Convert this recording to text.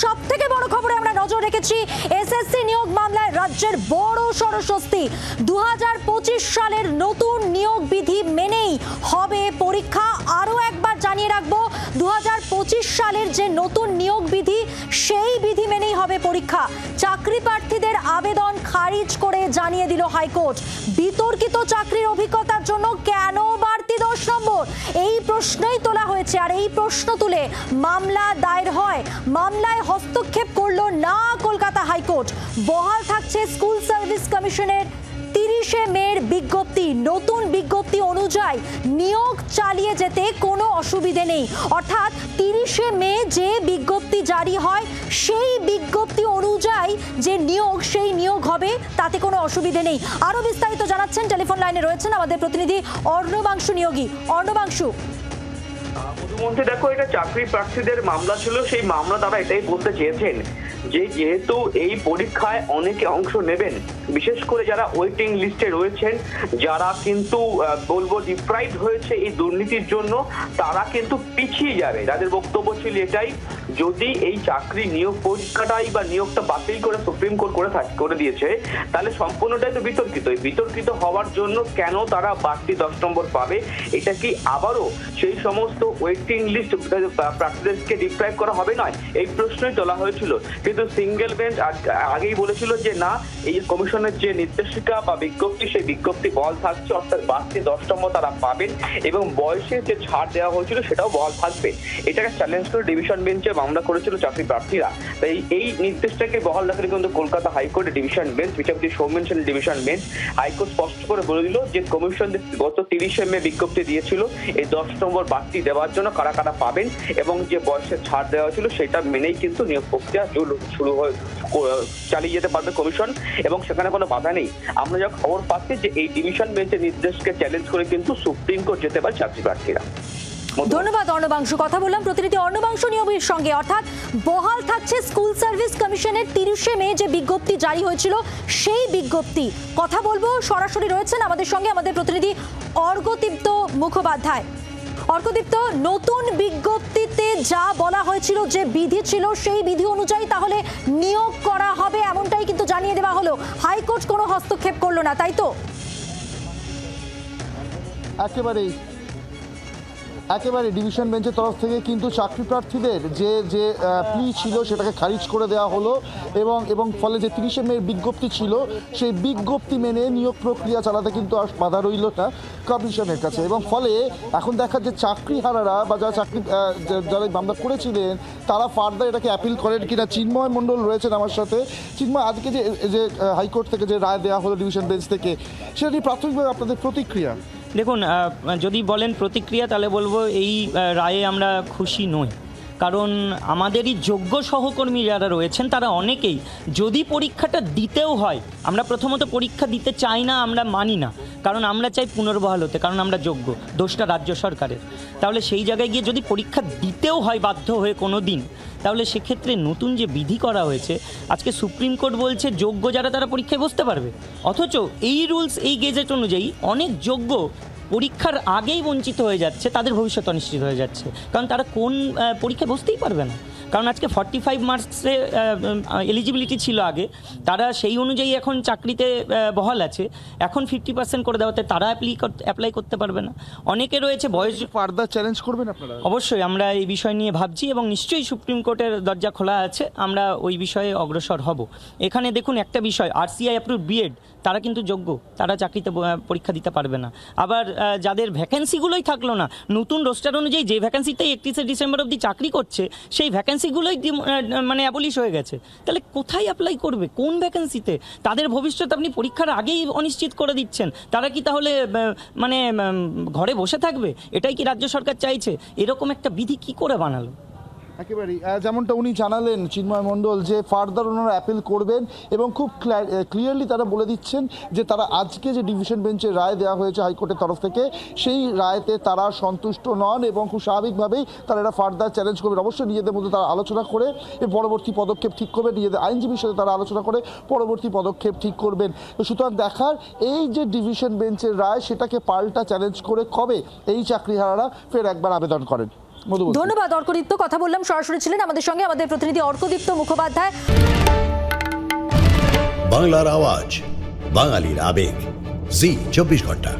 সবথেকে বড় খবরে আমরা নজর রেখেছি। এসএসসি নিয়োগ মামলায় রাজ্যের বড় স্বস্তি। 2025 সালের নতুন নিয়োগ বিধি মেনেই হবে পরীক্ষা। আরও একবার জানিয়ে রাখবো, 2025 সালের যে নতুন নিয়োগ বিধি সেই বিধি মেনেই হবে পরীক্ষা। চাকরি প্রার্থীদের আবেদন খারিজ করে জানিয়ে দিল হাইকোর্ট। বিতর্কিত চাকরির অভিজ্ঞতার জন্য কেন বাড়তি 10 নম্বর, এই প্রশ্নই তোলা হয়েছে। আর এই প্রশ্ন তুলে মামলা দায়ের হয়। মামলায় হস্তক্ষেপ করলো না কলকাতা হাইকোর্ট। বহাল থাকছে স্কুল সার্ভিস কমিশনের 30শে মের বিজ্ঞপ্তি। নতুন বিজ্ঞপ্তি অনুযায়ী নিয়োগ চালিয়ে যেতে কোনো অসুবিধে নেই। অর্থাৎ 30শে মে যে বিজ্ঞপ্তি জারি হয় সেই বিজ্ঞপ্তি অনুযায়ী যে নিয়োগ, সেই নিয়োগ হবে, তাতে কোনো অসুবিধে নেই। আরো বিস্তারিত জানাচ্ছেন, টেলিফোন লাইনে রয়েছেন আমাদের প্রতিনিধি অর্ণবাংশু নিয়োগী। অর্ণবাংশু, মধ্যে দেখো, এটা চাকরি প্রার্থীদের মামলা ছিল। সেই মামলা তারা এটাই বলতে চেয়েছেন যে যেহেতু এই পরীক্ষায় অনেকে অংশ নেবেন, বিশেষ করে যারা ওয়েটিং লিস্টে রয়েছেন, যারা কিন্তু বলবো ডিপ্রাইভড হয়েছে এই দুর্নীতির জন্য, তারা কিন্তু পিছিয়ে যাবে। তাদের বক্তব্য ছিল এটাই, যদি এই চাকরি নিয়োগ পরীক্ষাটাই বা নিয়োগটা বাতিল করে সুপ্রিম কোর্ট করে দিয়েছে, তাহলে সম্পূর্ণটাই তো বিতর্কিত। বিতর্কিত হওয়ার জন্য কেন তারা বাড়তি 10 নম্বর পাবে? এটা কি আবারও সেই সমস্ত ওয়েটিং লিস্ট প্রার্থীদেরকে ডিপ্রাইভ করা হবে? নয়, এই প্রশ্নই তোলা হয়েছিল। কিন্তু সিঙ্গেল বেঞ্চ আগেই বলেছিল যে না, এই কমিশনের যে নির্দেশিকা বা বিজ্ঞপ্তি, সেই বিজ্ঞপ্তি বহাল থাকছে, অর্থাৎ বাড়তি 10 নম্বর তারা পাবেন এবং বয়সে যে ছাড় দেওয়া হয়েছিল সেটাও বহাল থাকবে। এটাকে চ্যালেঞ্জ করে ডিভিশন বেঞ্চে মামলা করেছিল চাকরি প্রার্থীরা। তাই এই নির্দেশটাকে বহাল রাখলে কিন্তু কলকাতা হাইকোর্টের ডিভিশন বেঞ্চ, বিচারপতি সৌমেন সেনের ডিভিশন বেঞ্চ, হাইকোর্ট স্পষ্ট করে বলে দিল যে কমিশন গত 30শে মে বিজ্ঞপ্তি দিয়েছিল এই 10 নম্বর বাড়তি দেওয়ার জন্য কারা কারা পাবেন এবং যে বয়সের ছাড় দেওয়া হয়েছিল সেটা মেনেই কিন্তু নিয়োগ প্রক্রিয়া শুরু হয়ে চালিয়ে যেতে পারবে কমিশন, এবং সেখানে কোনো বাধা নেই। আমরা যা খবর পাচ্ছি যে এই ডিভিশন বেঞ্চের নির্দেশকে চ্যালেঞ্জ করে কিন্তু সুপ্রিম কোর্ট যেতে পারে চাকরি প্রার্থীরা। ধন্যবাদ অর্ণবাংশু। কথা বললাম প্রতিনিধি অর্ণবাংশু নিয়োগীর সঙ্গে। অর্থাৎ বহাল থাকছে স্কুল সার্ভিস কমিশনের 30শে মে যে বিজ্ঞপ্তি জারি হয়েছিল সেই বিজ্ঞপ্তি। কথা বলবো, সরাসরি রয়েছেন আমাদের সঙ্গে আমাদের প্রতিনিধি অর্ঘদীপ্ত মুখোপাধ্যায়। অর্ঘদীপ্ত, নতুন বিজ্ঞপ্তিতে যা বলা হয়েছিল, যে বিধি ছিল সেই বিধি অনুযায়ী তাহলে নিয়োগ করা হবে, এমনটাই কিন্তু জানিয়ে দেওয়া হলো। হাইকোর্ট কোনো হস্তক্ষেপ করলো না, তাই তো? একেবারে ডিভিশন বেঞ্চের তরফ থেকে কিন্তু চাকরি প্রার্থীদের যে প্লি ছিল সেটাকে খারিজ করে দেওয়া হলো এবং ফলে যে 30শে মের বিজ্ঞপ্তি ছিল সেই বিজ্ঞপ্তি মেনে নিয়োগ প্রক্রিয়া চালাতে কিন্তু আর বাধা রইল না কমিশনের কাছে। এবং ফলে এখন দেখা যে চাকরিহারারা বা যারা মামলা করেছিলেন তারা ফার্দার এটাকে অ্যাপিল করেন কিনা। চিন্ময় মণ্ডল রয়েছেন আমার সাথে। চিন্ময়, আজকে যে হাইকোর্ট থেকে যে রায় দেওয়া হলো ডিভিশন বেঞ্চ থেকে, সেটা নিয়ে প্রাথমিকভাবে আপনাদের প্রতিক্রিয়া? দেখুন, যদি বলেন প্রতিক্রিয়া, তাহলে বলবো এই রায়ে আমরা খুশি নই। কারণ আমাদেরই যোগ্য সহকর্মী যারা রয়েছেন তারা অনেকেই, যদি পরীক্ষাটা দিতেও হয়, আমরা প্রথমত পরীক্ষা দিতে চাই না, আমরা মানি না, কারণ আমরা চাই পুনর্বহাল হতে, কারণ আমরা যোগ্য। দোষটা রাজ্য সরকারের। তাহলে সেই জায়গায় গিয়ে যদি পরীক্ষা দিতেও হয় বাধ্য হয়ে কোনো দিন, তাহলে সেক্ষেত্রে নতুন যে বিধি করা হয়েছে, আজকে সুপ্রিম কোর্ট বলছে যোগ্য যারা তারা পরীক্ষায় বসতে পারবে, অথচ এই রুলস, এই গেজেট অনুযায়ী অনেক যোগ্য পরীক্ষার আগেই বঞ্চিত হয়ে যাচ্ছে, তাদের ভবিষ্যৎ অনিশ্চিত হয়ে যাচ্ছে, কারণ তারা কোন পরীক্ষায় বসতেই পারবে না। কারণ আজকে 45 মার্কসে এলিজিবিলিটি ছিল আগে, তারা সেই অনুযায়ী এখন চাকরিতে বহাল আছে, এখন 50% করে দেওয়াতে তারা অ্যাপ্লাই করতে পারবে না। অনেকে রয়েছে বয়স। ফার্দার চ্যালেঞ্জ করবেন আপনারা? অবশ্যই আমরা এই বিষয় নিয়ে ভাবছি এবং নিশ্চয়ই সুপ্রিম কোর্টের দরজা খোলা আছে, আমরা ওই বিষয়ে অগ্রসর হব। এখানে দেখুন একটা বিষয়, RCI অ্যাপ্রুভ বিএড তারা কিন্তু যোগ্য, তারা চাকরিতে পরীক্ষা দিতে পারবে না। আবার যাদের ভ্যাকেন্সিগুলোই থাকলো না, নতুন রোস্টার অনুযায়ী যে ভ্যাকেন্সিতে 31শে ডিসেম্বর অবধি চাকরি করছে, সেই ভ্যাকেন্সিগুলোই মানে অ্যাবলিশ হয়ে গেছে, তাহলে কোথায় অ্যাপ্লাই করবে, কোন ভ্যাকেন্সিতে? তাদের ভবিষ্যৎ আপনি পরীক্ষার আগেই অনিশ্চিত করে দিচ্ছেন। তারা কি তাহলে মানে ঘরে বসে থাকবে? এটাই কি রাজ্য সরকার চাইছে? এরকম একটা বিধি কি করে বানালো? একেবারেই যেমনটা উনি জানালেন চিন্ময় মণ্ডল, যে ফার্দার ওনারা অ্যাপিল করবেন এবং খুব ক্লিয়ারলি তারা বলে দিচ্ছেন যে তারা আজকে যে ডিভিশন বেঞ্চের রায় দেওয়া হয়েছে হাইকোর্টের তরফ থেকে, সেই রায়তে তারা সন্তুষ্ট নন এবং খুব স্বাভাবিকভাবেই তারা এটা ফার্দার চ্যালেঞ্জ করবেন। অবশ্যই নিজেদের মধ্যে তারা আলোচনা করে পরবর্তী পদক্ষেপ ঠিক করবেন, নিজেদের আইনজীবীর সাথে তারা আলোচনা করে পরবর্তী পদক্ষেপ ঠিক করবেন। সুতরাং দেখার এই যে ডিভিশন বেঞ্চের রায়, সেটাকে পাল্টা চ্যালেঞ্জ করে কবে এই চাকরিহারারা ফের একবার আবেদন করেন। মধুবন্তী। ধন্যবাদ অর্কদীপ্ত। কথা বললাম, সরাসরি ছিলেন আমাদের সঙ্গে আমাদের প্রতিনিধি অর্কদীপ্ত মুখোপাধ্যায়। বাংলার আওয়াজ, বাঙালির আবেগ, জি 24 ঘন্টা।